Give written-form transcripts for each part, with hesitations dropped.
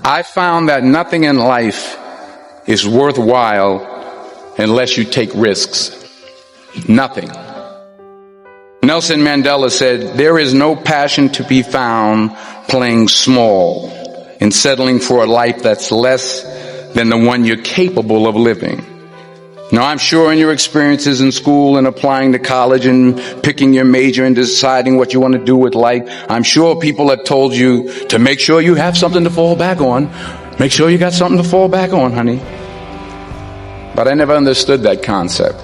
I found that nothing in life is worthwhile unless you take risks. Nothing. Nelson Mandela said, "There is no passion to be found playing small and settling for a life that's less than the one you're capable of living." Now, I'm sure in your experiences in school and applying to college and picking your major and deciding what you want to do with life, I'm sure people have told you to make sure you have something to fall back on. Make sure you got something to fall back on, honey. But I never understood that concept,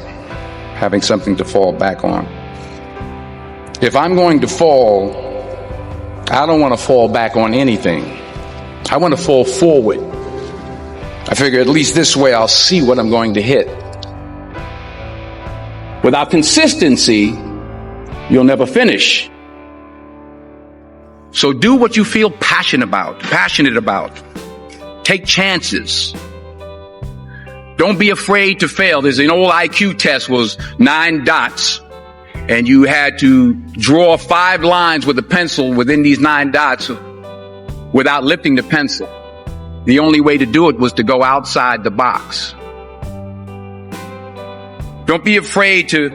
having something to fall back on. If I'm going to fall, I don't want to fall back on anything. I want to fall forward. I figure at least this way I'll see what I'm going to hit. Without consistency, you'll never finish. So do what you feel passionate about. Take chances. Don't be afraid to fail. There's an old IQ test, was 9 dots, and you had to draw 5 lines with a pencil within these 9 dots without lifting the pencil. The only way to do it was to go outside the box. Don't be afraid to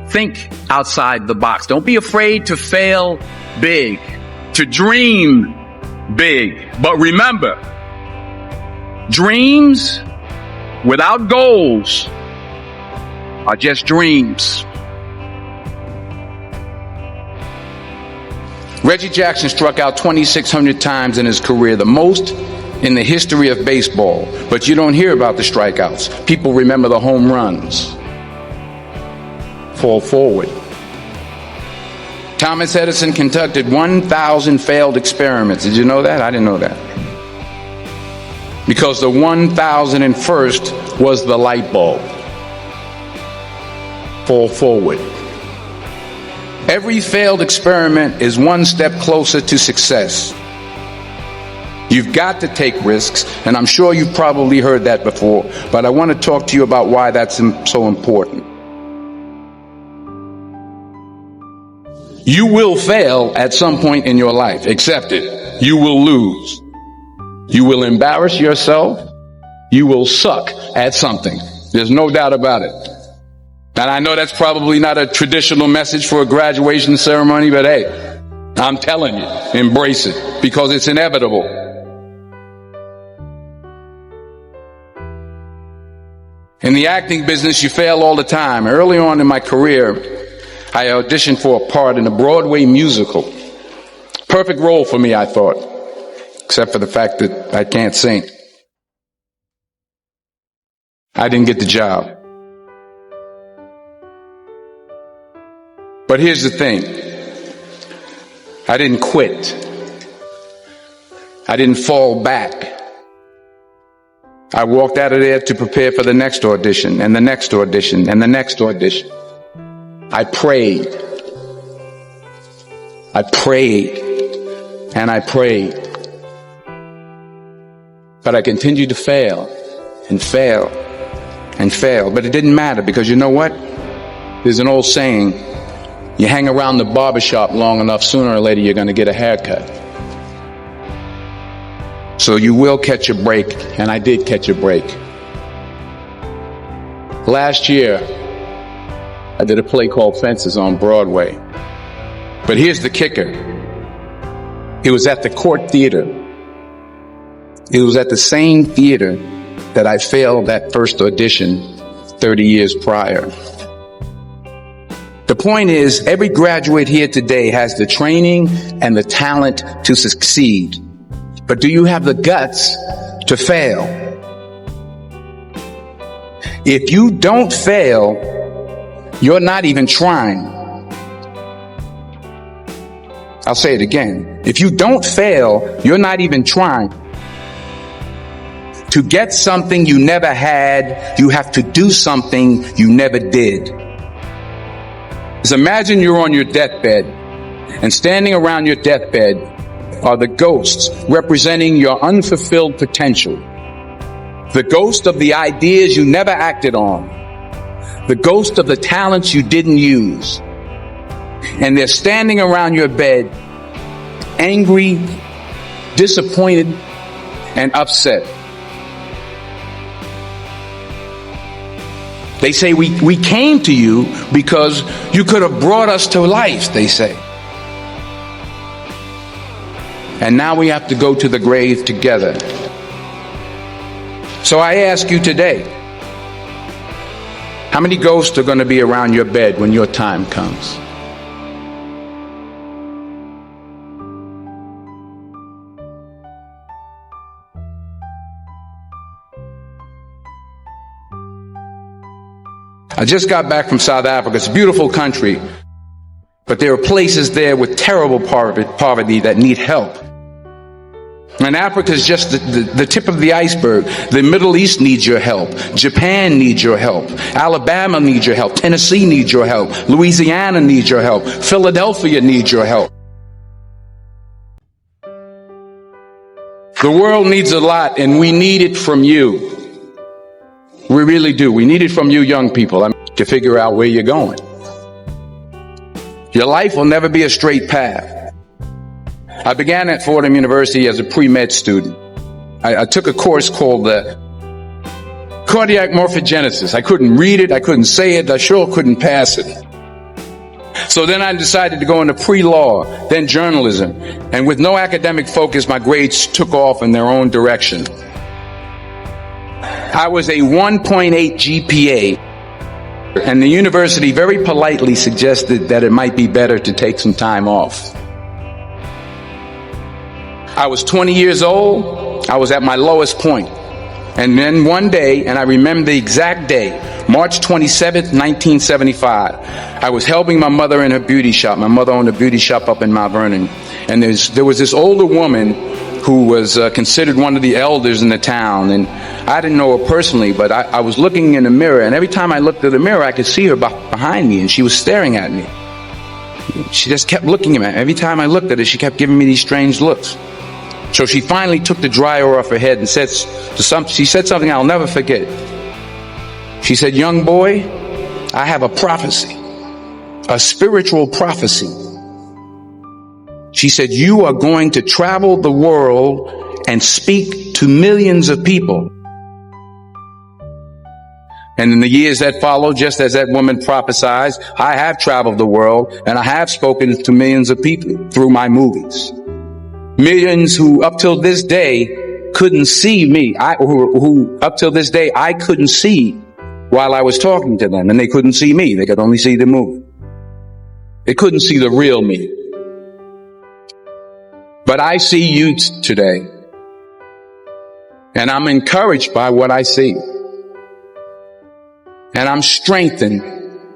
think outside the box. Don't be afraid to fail big, to dream big. But remember, dreams without goals are just dreams. Reggie Jackson struck out 2,600 times in his career, the most in the history of baseball. But you don't hear about the strikeouts. People remember the home runs. Fall forward. Thomas Edison conducted 1,000 failed experiments. Did you know that? I didn't know that. Because the 1,001st was the light bulb. Fall forward. Every failed experiment is one step closer to success. You've got to take risks, and I'm sure you've probably heard that before, but I want to talk to you about why that's so important. You will fail at some point in your life. Accept it. You will lose. You will embarrass yourself. You will suck at something. There's no doubt about it. And I know that's probably not a traditional message for a graduation ceremony, but hey, I'm telling you, embrace it, because it's inevitable. In the acting business, you fail all the time. Early on in my career, I auditioned for a part in a Broadway musical. Perfect role for me, I thought, except for the fact that I can't sing. I didn't get the job. But here's the thing. I didn't quit. I didn't fall back. I walked out of there to prepare for the next audition, and the next audition, and the next audition. I prayed. I prayed. And I prayed. But I continued to fail and fail and fail. But it didn't matter, because you know what? There's an old saying, you hang around the barbershop long enough, sooner or later you're going to get a haircut. So you will catch a break, and I did catch a break. Last year, I did a play called Fences on Broadway. But here's the kicker. It was at the Court Theater. It was at the same theater that I failed that first audition 30 years prior. The point is, every graduate here today has the training and the talent to succeed. But do you have the guts to fail? If you don't fail, you're not even trying. I'll say it again. If you don't fail, you're not even trying. To get something you never had, you have to do something you never did. Just imagine you're on your deathbed, and standing around your deathbed are the ghosts representing your unfulfilled potential. The ghost of the ideas you never acted on. The ghost of the talents you didn't use. And they're standing around your bed, angry, disappointed, and upset. They say we came to you because you could have brought us to life, they say. And now we have to go to the grave together. So I ask you today, how many ghosts are going to be around your bed when your time comes? I just got back from South Africa. It's a beautiful country, but there are places there with terrible poverty that need help. And Africa is just the tip of the iceberg. The Middle East needs your help. Japan needs your help. Alabama needs your help. Tennessee needs your help. Louisiana needs your help. Philadelphia needs your help. The world needs a lot, and we need it from you. We really do. We need it from you young people to figure out where you're going. Your life will never be a straight path. I began at Fordham University as a pre-med student. I took a course called cardiac morphogenesis. I couldn't read it. I couldn't say it. I sure couldn't pass it. So then I decided to go into pre-law, then journalism. And with no academic focus, my grades took off in their own direction. I was a 1.8 GPA, and the university very politely suggested that it might be better to take some time off. I was 20 years old. I was at my lowest point. And then one day, and I remember the exact day, March 27th, 1975, I was helping my mother in her beauty shop. My mother owned a beauty shop up in Mount Vernon. And there was this older woman who was considered one of the elders in the town. And I didn't know her personally, but I was looking in the mirror. And every time I looked at the mirror, I could see her behind me, and she was staring at me. She just kept looking at me. Every time I looked at her, she kept giving me these strange looks. So she finally took the dryer off her head and she said something I'll never forget. She said, "Young boy, I have a prophecy, a spiritual prophecy." She said, "You are going to travel the world and speak to millions of people." And in the years that followed, just as that woman prophesied, I have traveled the world and I have spoken to millions of people through my movies. Millions who up till this day couldn't see me, who up till this day I couldn't see while I was talking to them, and they couldn't see me. They could only see the movie. They couldn't see the real me. But I see you today, and I'm encouraged by what I see, and I'm strengthened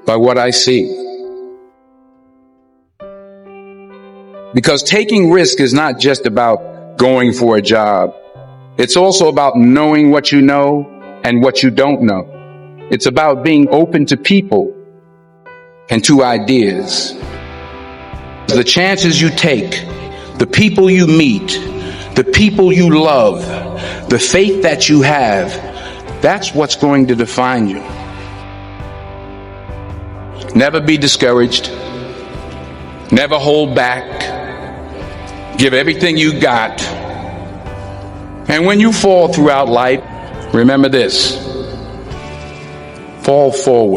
by what I see. Because taking risk is not just about going for a job. It's also about knowing what you know and what you don't know. It's about being open to people and to ideas. The chances you take, the people you meet, the people you love, the faith that you have, that's what's going to define you. Never be discouraged. Never hold back. Give everything you got. And when you fall throughout life, remember this: fall forward.